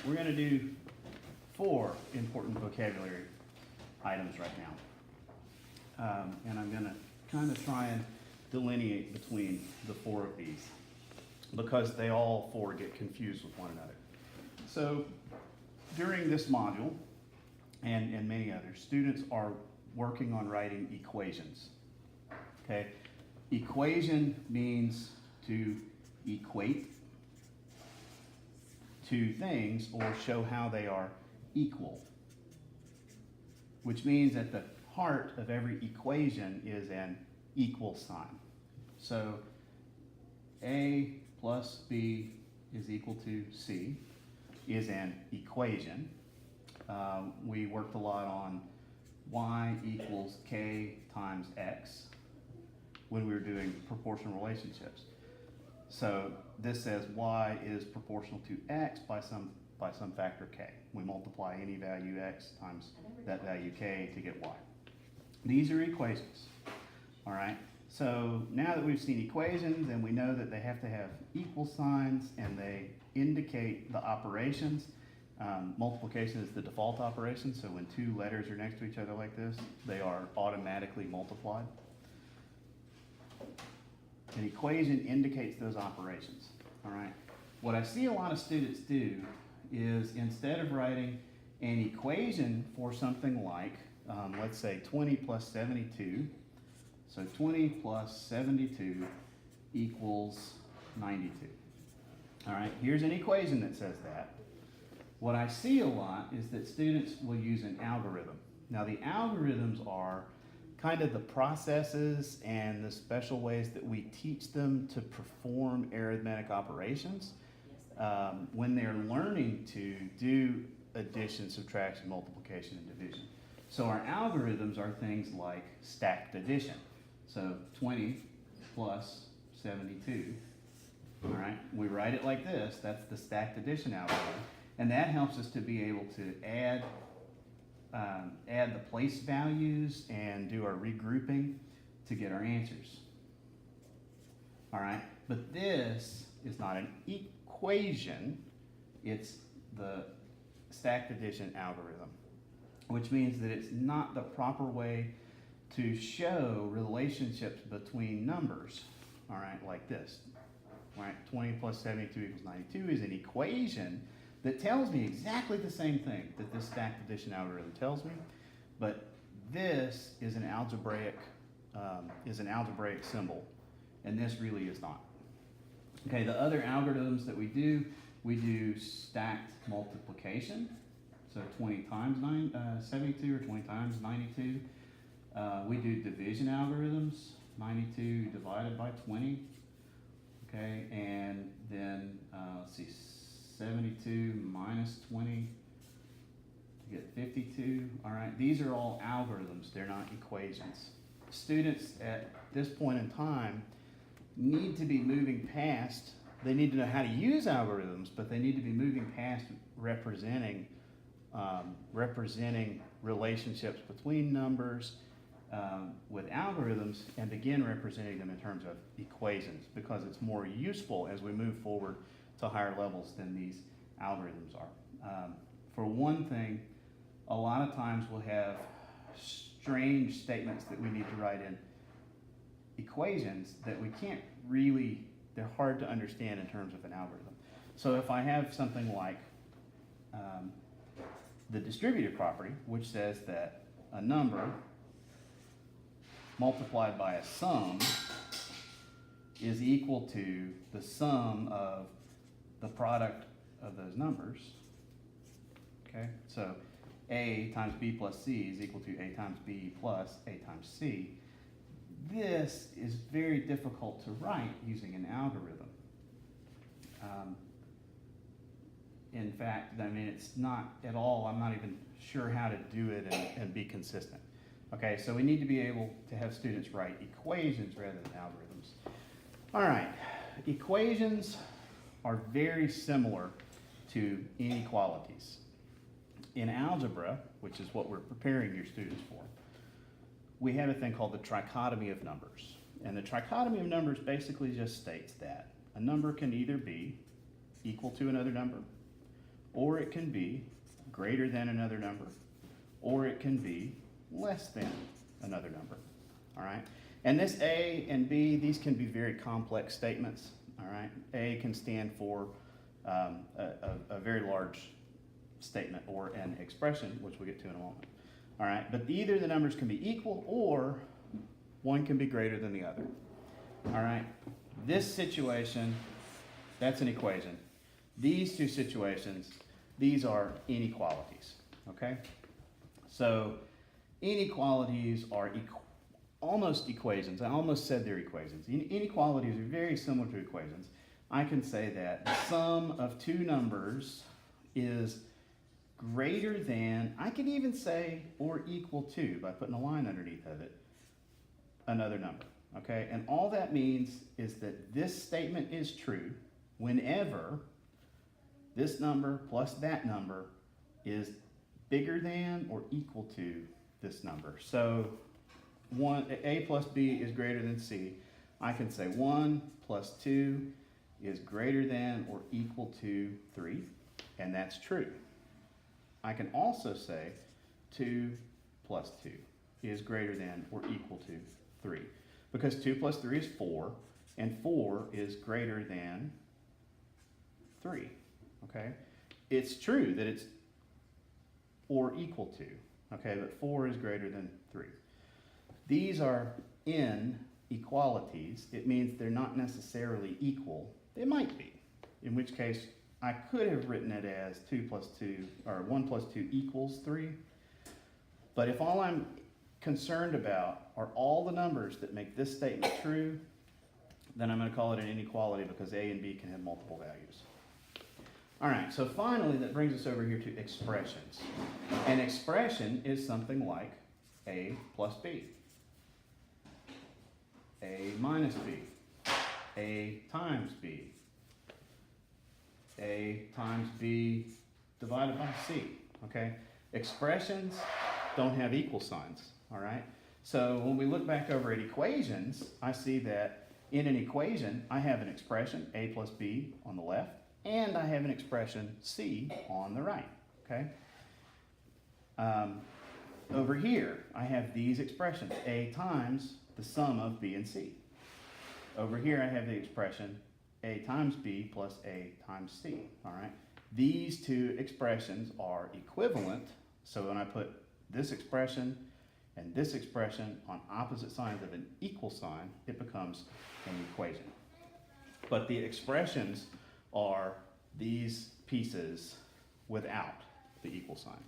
we're gonna do 4 important vocabulary items right now. And I'm gonna kind of try and delineate between the 4 of these because they all 4 get confused with one another. So during this module and many others, students are working on writing equations. Okay, equation means to equate two things or show how they are equal, which means at the heart of every equation is an equal sign. So A plus B is equal to C is an equation. We worked a lot on y equals k times x when we were doing proportional relationships. So this says y is proportional to x by some factor k. We multiply any value x times that value k to get y. These are equations, all right? So now that we've seen equations and we know that they have to have equal signs and they indicate the operations, multiplication is the default operation, so when 2 letters are next to each other like this, they are automatically multiplied. An equation indicates those operations, all right? What I see a lot of students do is instead of writing an equation for something like, let's say 20 plus 72, so 20 plus 72 equals 92. All right, here's an equation that says that. What I see a lot is that students will use an algorithm. Now the algorithms are kind of the processes and the special ways that we teach them to perform arithmetic operations when they're learning to do addition, subtraction, multiplication, and division. So our algorithms are things like stacked addition. So 20 plus 72, all right? We write it like this, that's the stacked addition algorithm. And that helps us to be able to add the place values and do our regrouping to get our answers. All right, but this is not an equation, it's the stacked addition algorithm, which means that it's not the proper way to show relationships between numbers, all right, like this. All right, 20 plus 72 equals 92 is an equation that tells me exactly the same thing that this stacked addition algorithm tells me, but this is an algebraic symbol, and this really is not. Okay, the other algorithms that we do stacked multiplication, so 20 times 72 or 20 times 92. We do division algorithms, 92 divided by 20, okay, and then let's see, 72 minus 20, you get 52. All right, these are all algorithms, they're not equations. Students at this point in time need to be moving past, they need to know how to use algorithms, but they need to be moving past representing relationships between numbers with algorithms and begin representing them in terms of equations, because it's more useful as we move forward to higher levels than these algorithms are. For one thing, a lot of times we'll have strange statements that we need to write in equations that we can't really, they're hard to understand in terms of an algorithm. So if I have something like the distributive property, which says that a number multiplied by a sum is equal to the sum of the product of those numbers, okay? So A times B plus C is equal to A times B plus A times C. This is very difficult to write using an algorithm. In fact, I mean, it's not at all, I'm not even sure how to do it and be consistent. Okay, so we need to be able to have students write equations rather than algorithms. All right, equations are very similar to inequalities. In algebra, which is what we're preparing your students for, we have a thing called the trichotomy of numbers. And the trichotomy of numbers basically just states that a number can either be equal to another number, or it can be greater than another number, or it can be less than another number, all right? And this A and B, these can be very complex statements, all right? A can stand for a very large statement or an expression, which we'll get to in a moment, all right? But either the numbers can be equal or one can be greater than the other, all right? This situation, that's an equation. These two situations, these are inequalities, okay? So inequalities are almost equations. I almost said they're equations. Inequalities are very similar to equations. I can say that the sum of two numbers is greater than, I can even say or equal to, by putting a line underneath of it, another number, okay? And all that means is that this statement is true whenever this number plus that number is bigger than or equal to this number. So A plus B is greater than C. I can say 1 plus 2 is greater than or equal to 3, and that's true. I can also say 2 plus 2 is greater than or equal to 3, because 2 plus 3 is 4, and 4 is greater than 3, okay? It's true that it's or equal to, okay, but 4 is greater than 3. These are inequalities. It means they're not necessarily equal. They might be, in which case I could have written it as 2 plus 2, or 1 plus 2 equals 3. But if all I'm concerned about are all the numbers that make this statement true, then I'm going to call it an inequality because A and B can have multiple values. All right, so finally that brings us over here to expressions. An expression is something like A plus B, A minus B, A times B, A times B divided by C, okay? Expressions don't have equal signs, all right? So when we look back over at equations, I see that in an equation, I have an expression, A plus B on the left, and I have an expression, C, on the right, okay? Over here, I have these expressions, A times the sum of B and C. Over here, I have the expression, A times B plus A times C, all right? These two expressions are equivalent, so when I put this expression and this expression on opposite sides of an equal sign, it becomes an equation. But the expressions are these pieces without the equal sign.